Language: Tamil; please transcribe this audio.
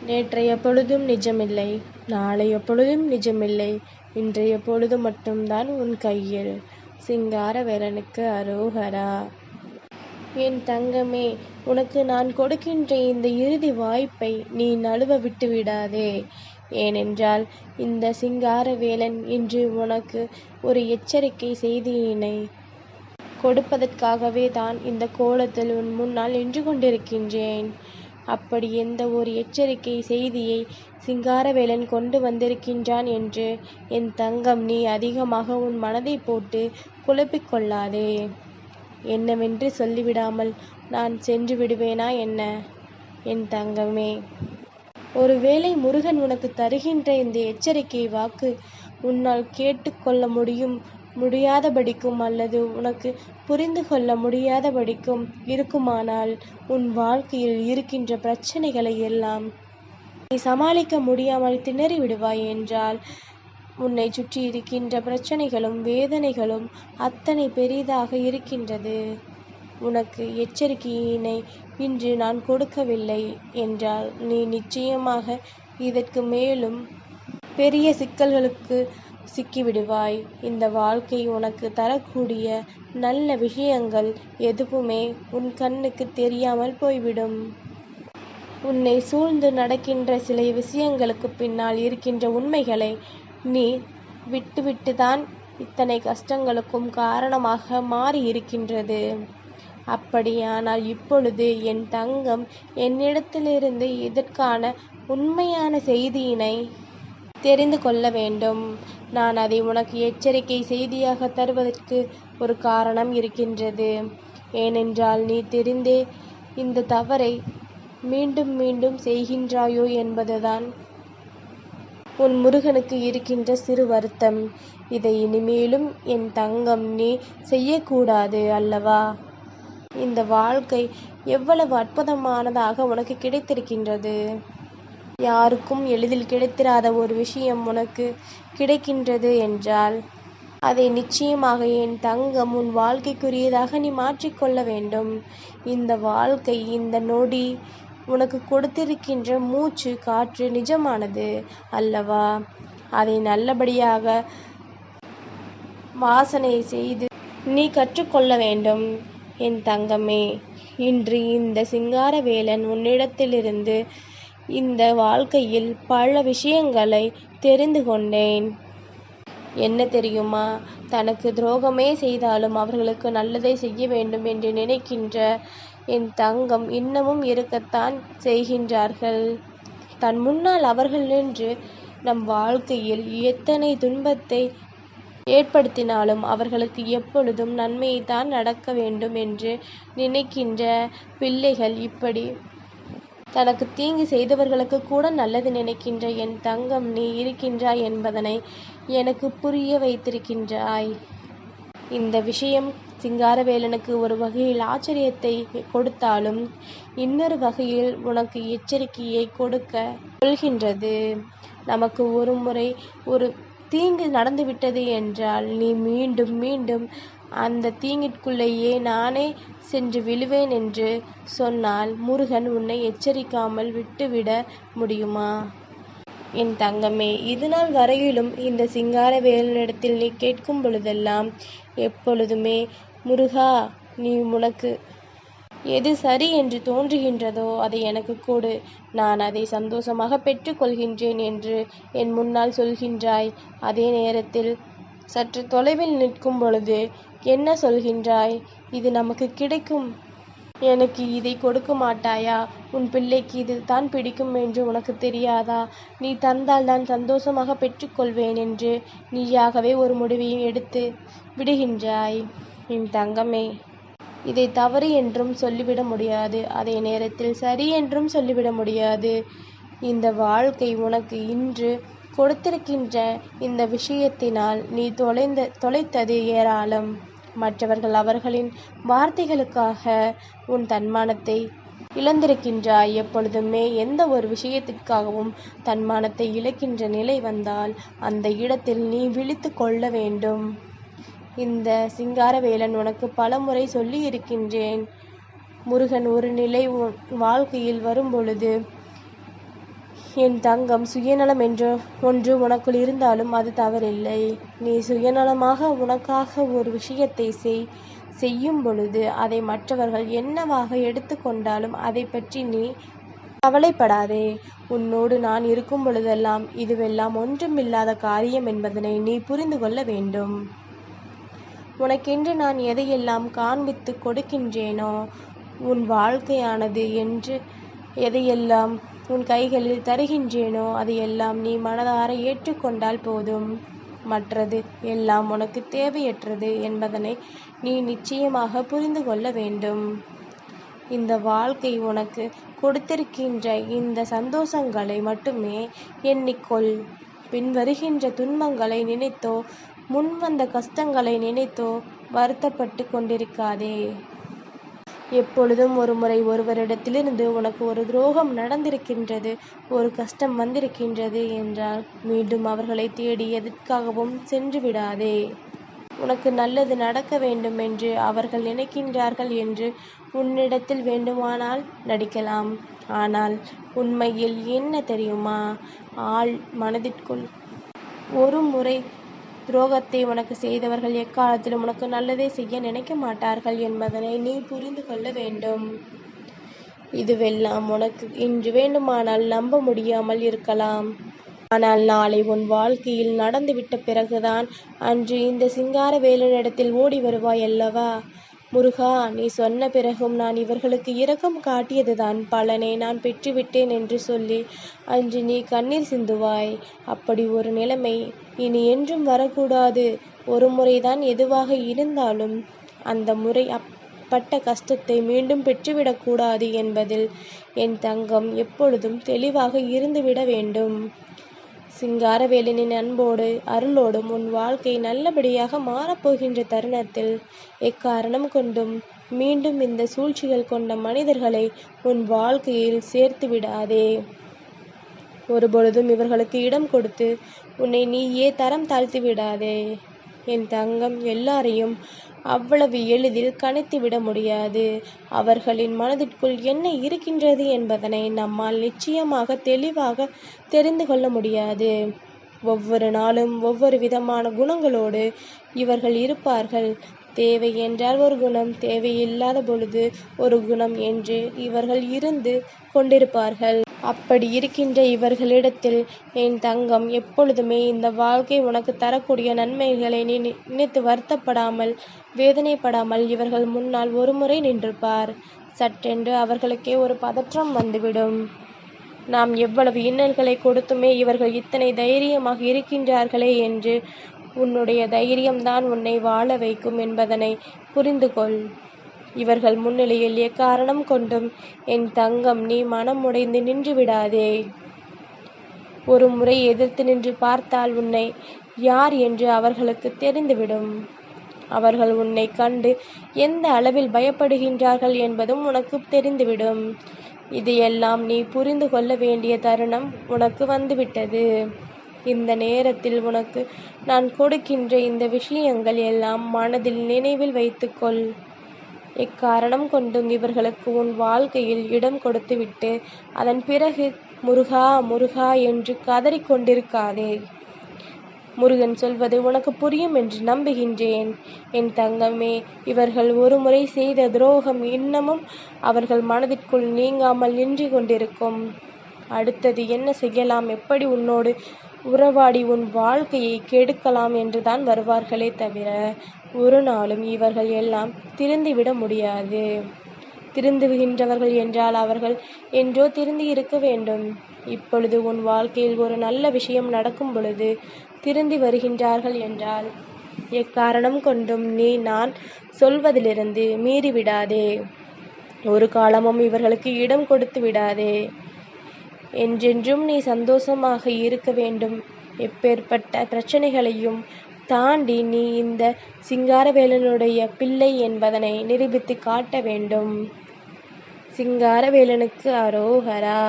நேற்றைய பொழுதும் நிஜமில்லை, நாளைய பொழுதும் நிஜமில்லை, இன்றைய பொழுது மட்டும்தான் உன் கையில். சிங்காரவேலனுக்கு அரோகரா. என் தங்கமே, உனக்கு நான் கொடுக்கின்ற இந்த இறுதி வாய்ப்பை நீ நழுவ விட்டுவிடாதே. ஏனென்றால் இந்த சிங்காரவேலன் இன்று உனக்கு ஒரு எச்சரிக்கை செய்தியினை கொடுப்பதற்காகவே தான் இந்த கோலத்தில் உன் முன்னால் நின்று கொண்டிருக்கின்றேன். அப்படி எந்த ஒரு எச்சரிக்கை செய்தியை சிங்காரவேலன் கொண்டு வந்திருக்கின்றான் என்று என் தங்கம் நீ அதிகமாக உன் மனதை போட்டு குழப்பிக் கொள்ளாதே. என்னவென்று சொல்லிவிடாமல் நான் சென்று விடுவேனா என்ன? என் தங்கமே, ஒருவேளை முருகன் உனக்கு தருகின்ற இந்த எச்சரிக்கை வாக்கு உன்னால் கேட்டுக்கொள்ள முடியாதபடிக்கும் அல்லது உனக்கு புரிந்து கொள்ள முடியாதபடிக்கும் இருக்குமானால் உன் வாழ்க்கையில் இருக்கின்ற பிரச்சனைகளை எல்லாம் நீ சமாளிக்க முடியாமல் திணறி விடுவாய் என்றால் உன்னை சுற்றி இருக்கின்ற பிரச்சனைகளும் வேதனைகளும் அத்தனை பெரிதாக இருக்கின்றது. உனக்கு எச்சரிக்கையினை இன்று நான் கொடுக்கவில்லை என்றால் நீ நிச்சயமாக இதற்கு மேலும் பெரிய சிக்கல்களுக்கு சிக்கிவிடுவாய். இந்த வாழ்க்கை உனக்கு தரக்கூடிய நல்ல விஷயங்கள் எதுவுமே உன் கண்ணுக்கு தெரியாமல் போய்விடும். உன்னை சூழ்ந்து நடக்கின்ற சில விஷயங்களுக்கு பின்னால் இருக்கின்ற உண்மைகளை நீ விட்டுவிட்டுதான் இத்தனை கஷ்டங்களுக்கும் காரணமாக மாறி இருக்கின்றது. அப்படியானால் இப்பொழுது என் தங்கம் என்னிடத்திலிருந்து இதற்கான உண்மையான செய்தியினை தெரிந்து கொள்ள வேண்டும். நான் அதை உனக்கு எச்சரிக்கை செய்தியாக தருவதற்கு ஒரு காரணம் இருக்கின்றது. ஏனென்றால் நீ தெரிந்தே இந்த தவறை மீண்டும் மீண்டும் செய்கின்றாயோ என்பதுதான் உன் முருகனுக்கு இருக்கின்ற சிறு வருத்தம். இதை இனிமேலும் என் தங்கம் நீ செய்யக்கூடாது அல்லவா? இந்த வாழ்க்கை எவ்வளவு அற்புதமானதாக உனக்கு கிடைத்திருக்கின்றது. யாருக்கும் எளிதில் கிடைத்திராத ஒரு விஷயம் உனக்கு கிடைக்கின்றது என்றால் அதை நிச்சயமாக என் தங்கம் உன் வாழ்க்கைக்குரியதாக நீ மாற்றிக்கொள்ள வேண்டும். இந்த வாழ்க்கை, இந்த நொடி உனக்கு கொடுத்திருக்கின்ற மூச்சு காற்று நிஜமானது அல்லவா? அதை நல்லபடியாக வாசனை செய்து நீ கற்றுக்கொள்ள வேண்டும். என் தங்கமே, இன்று இந்த சிங்காரவேலன் உன்னிடத்திலிருந்து இந்த வாழ்க்கையில் பல விஷயங்களை தெரிந்து கொண்டேன். என்ன தெரியுமா? தனக்கு துரோகமே செய்தாலும் அவர்களுக்கு நல்லதை செய்ய வேண்டும் என்று நினைக்கின்ற என் தங்கம் இன்னமும் இருக்கத்தான் செய்கின்றார்கள். தன் முன்னால் அவர்கள் நின்று நம் வாழ்க்கையில் எத்தனை துன்பத்தை ஏற்படுத்தினாலும் அவர்களுக்கு எப்பொழுதும் நன்மையைத்தான் நடக்க வேண்டும் என்று நினைக்கின்ற பிள்ளைகள் இப்படி தனக்கு தீங்கு செய்தவர்களுக்கு கூட நல்லது நினைக்கின்ற என் தங்கம் நீ இருக்கின்றாய் என்பதனை எனக்கு புரிய வைத்திருக்கின்றாய். இந்த விஷயம் சிங்காரவேலனுக்கு ஒரு வகையில் ஆச்சரியத்தை கொடுத்தாலும் இன்னொரு வகையில் உனக்கு எச்சரிக்கையை கொடுக்க சொல்கின்றது. நமக்கு ஒரு முறை ஒரு தீங்கு நடந்துவிட்டது என்றால் நீ மீண்டும் மீண்டும் அந்த தீங்கிற்குள்ளேயே நானே சென்று விழுவேன் என்று சொன்னால் முருகன் உன்னை எச்சரிக்காமல் விட்டுவிட முடியுமா? என் தங்கமே, இதுநாள் வரையிலும் இந்த சிங்காரவேலனிடத்தில் நீ கேட்கும் பொழுதெல்லாம் எப்பொழுதுமே முருகா, நீ உனக்கு எது சரி என்று தோன்றுகின்றதோ அதை எனக்கு கொடு, நான் அதை சந்தோஷமாக பெற்றுக்கொள்கின்றேன் என்று என் முன்னால் சொல்கின்றாய். அதே நேரத்தில் சற்று தொலைவில் நிற்கும் பொழுது என்ன சொல்கின்றாய்? இது நமக்கு கிடைக்கும், எனக்கு இதை கொடுக்க மாட்டாயா? உன் பிள்ளைக்கு இது தான் பிடிக்கும் என்று உனக்கு தெரியாதா? நீ தந்தால் நான் சந்தோஷமாக பெற்றுக்கொள்வேன் என்று நீயாகவே ஒரு முடிவையும் எடுத்து விடுகின்றாய். என் தங்கமே, இதை தவறு என்றும் சொல்லிவிட முடியாது, அதே நேரத்தில் சரி என்றும் சொல்லிவிட முடியாது. இந்த வாழ்க்கை உனக்கு இன்று கொடுத்திருக்கின்ற இந்த விஷயத்தினால் நீ தொலைத்தது ஏராளம். மற்றவர்கள் அவர்களின் வார்த்தைகளுக்காக உன் தன்மானத்தை இழந்திருக்கின்றாய். எப்பொழுதுமே எந்த ஒரு விஷயத்திற்காகவும் தன்மானத்தை இழக்கின்ற நிலை வந்தால் அந்த இடத்தில் நீ விழித்து கொள்ள வேண்டும். இந்த சிங்காரவேலன் உனக்கு பலமுறை சொல்லி இருக்கின்றேன். முருகன் ஒரு நிலை வாழ்க்கையில் வரும்பொழுது என் தங்கம், சுயநலம் என்று ஒன்று உனக்குள் இருந்தாலும் அது தவறில்லை. நீ சுயநலமாக உனக்காக ஒரு விஷயத்தை செய்யும் பொழுது அதை மற்றவர்கள் என்னவாக எடுத்து கொண்டாலும் அதை பற்றி நீ கவலைப்படாதே. உன்னோடு நான் இருக்கும் பொழுதெல்லாம் இதுவெல்லாம் ஒன்றுமில்லாத காரியம் என்பதனை நீ புரிந்து கொள்ள வேண்டும். உனக்கென்று நான் எதையெல்லாம் காண்பித்து கொடுக்கின்றேனோ, உன் வாழ்க்கையானது என்று எதையெல்லாம் உன் கைகளில் தருகின்றேனோ அதையெல்லாம் நீ மனதார ஏற்றுக்கொண்டால் போதும். மற்றது எல்லாம் உனக்கு தேவையற்றது என்பதனை நீ நிச்சயமாக புரிந்து கொள்ள வேண்டும். இந்த வாழ்க்கை உனக்கு கொடுத்திருக்கின்ற இந்த சந்தோஷங்களை மட்டுமே எண்ணிக்கொள். பின் வருகின்ற துன்பங்களை நினைத்தோ முன் வந்த கஷ்டங்களை நினைத்தோ வருத்தப்பட்டு கொண்டிருக்காதே. எப்பொழுதும் ஒரு முறை ஒருவரிடத்திலிருந்து உனக்கு ஒரு துரோகம் நடந்திருக்கின்றது, ஒரு கஷ்டம் வந்திருக்கின்றது என்றால் மீண்டும் அவர்களை தேடி எதற்காகவும் சென்று விடாதே. உனக்கு நல்லது நடக்க வேண்டும் என்று அவர்கள் நினைக்கின்றார்கள் என்று உன்னிடத்தில் வேண்டுமானால் நடிக்கலாம். ஆனால் உண்மையில் என்ன தெரியுமா? ஆள் மனதிற்குள் ஒரு முறை துரோகத்தை உனக்கு செய்தவர்கள் எக்காலத்திலும் உனக்கு நல்லதே செய்ய நினைக்க மாட்டார்கள் என்பதனை நீ புரிந்து கொள்ள வேண்டும். இதுவெல்லாம் உனக்கு இன்று வேண்டுமானால் நம்ப முடியாமல் இருக்கலாம். ஆனால் நாளை உன் வாழ்க்கையில் நடந்துவிட்ட பிறகுதான் அன்று இந்த சிங்காரவேலனிடத்தில் ஓடி வருவாய் அல்லவா? முருகா, நீ சொன்ன பிறகும் நான் இவர்களுக்கு இரக்கம் காட்டியதுதான் பலனை நான் பெற்றுவிட்டேன் என்று சொல்லி அன்று நீ கண்ணீர் சிந்துவாய். அப்படி ஒரு நிலைமை இனி என்றும் வரக்கூடாது. ஒரு முறைதான் எதுவாக இருந்தாலும் அந்த முறை பட்ட கஷ்டத்தை மீண்டும் பெற்றுவிடக்கூடாது என்பதில் என் தங்கம் எப்பொழுதும் தெளிவாக இருந்துவிட வேண்டும். சிங்காரவேலனின் அன்போடு அருளோடும் உன் வாழ்க்கை நல்லபடியாக மாறப்போகின்ற தருணத்தில் எக்காரணம் கொண்டும் மீண்டும் இந்த சூழ்ச்சிகள் கொண்ட மனிதர்களை உன் வாழ்க்கையில் சேர்த்து விடாதே. ஒருபொழுதும் இவர்களுக்கு இடம் கொடுத்து உன்னை நீயே தரம் தாழ்த்தி விடாதே. என் தங்கம், எல்லாரையும் அவ்வளவு எளிதில் கணித்து விட முடியாது. அவர்களின் மனதிற்குள் என்ன இருக்கின்றது என்பதனை நம்மால் நிச்சயமாக தெளிவாக தெரிந்து கொள்ள முடியாது. ஒவ்வொரு நாளும் ஒவ்வொரு விதமான குணங்களோடு இவர்கள் இருப்பார்கள். தேவை என்றால் ஒரு குணம், தேவையில்லாத பொழுது ஒரு குணம் என்று இவர்கள் இருந்து கொண்டிருப்பார்கள். அப்படி இருக்கின்ற இவர்களிடத்தில் என் தங்கம், எப்பொழுதுமே இந்த வாழ்க்கை உனக்கு தரக்கூடிய நன்மைகளை நீ நினைத்து வருத்தப்படாமல் வேதனைப்படாமல் இவர்கள் முன்னால் ஒரு முறை நின்றுப்பார். சட்டென்று அவர்களுக்கே ஒரு பதற்றம் வந்துவிடும். நாம் எவ்வளவு இன்னல்களை கொடுத்துமே இவர்கள் இத்தனை தைரியமாக இருக்கின்றார்களே என்று. உன்னுடைய தைரியம்தான் உன்னை வாழ வைக்கும் என்பதனை புரிந்து கொள். இவர்கள் முன்னிலையில் எக்காரணம் கொண்டும் என் தங்கம் நீ மனம் உடைந்து நின்று விடாதே. ஒரு முறை எதிர்த்து நின்று பார்த்தால் உன்னை யார் என்று அவர்களுக்கு தெரிந்துவிடும். அவர்கள் உன்னை கண்டு எந்த அளவில் பயப்படுகின்றார்கள் என்பதும் உனக்கு தெரிந்துவிடும். இதையெல்லாம் நீ புரிந்து கொள்ள வேண்டிய தருணம் உனக்கு வந்துவிட்டது. இந்த நேரத்தில் உனக்கு நான் கொடுக்கின்ற இந்த விஷயங்கள் எல்லாம் மனதில் நினைவில் வைத்துக்கொள். எக்காரணம் கொண்டும் இவர்களுக்கு உன் வாழ்க்கையில் இடம் கொடுத்துவிட்டு அதன் பிறகு முருகா முருகா என்று கதறிக்கொண்டிருக்காதே. முருகன் சொல்வது உனக்கு புரியும் என்று நம்புகின்றேன். என் தங்கமே, இவர்கள் ஒரு முறை செய்த துரோகம் இன்னமும் அவர்கள் மனதிற்குள் நீங்காமல் நின்று கொண்டிருக்கும். அடுத்தது என்ன செய்யலாம், எப்படி உன்னோடு உறவாடி உன் வாழ்க்கையை கெடுக்கலாம் என்றுதான் வருவார்களே தவிர ஒரு நாளும் இவர்கள் எல்லாம் திருந்திவிட முடியாது. திருந்துகின்றவர்கள் என்றால் அவர்கள் என்றோ திருந்தி இருக்க வேண்டும். இப்பொழுது உன் வாழ்க்கையில் ஒரு நல்ல விஷயம் நடக்கும் பொழுது திருந்தி வருகின்றார்கள் என்றால் எக்காரணம் கொண்டும் நீ நான் சொல்வதிலிருந்து மீறிவிடாதே. ஒரு காலமும் இவர்களுக்கு இடம் கொடுத்து விடாதே. என்றென்றும் நீ சந்தோஷமாக இருக்க வேண்டும். எப்பேற்பட்ட பிரச்சனைகளையும் தாண்டி நீ இந்த சிங்காரவேலனுடைய பிள்ளை என்பதனை நிரூபித்து காட்ட வேண்டும். சிங்காரவேலனுக்கு அரோகரா.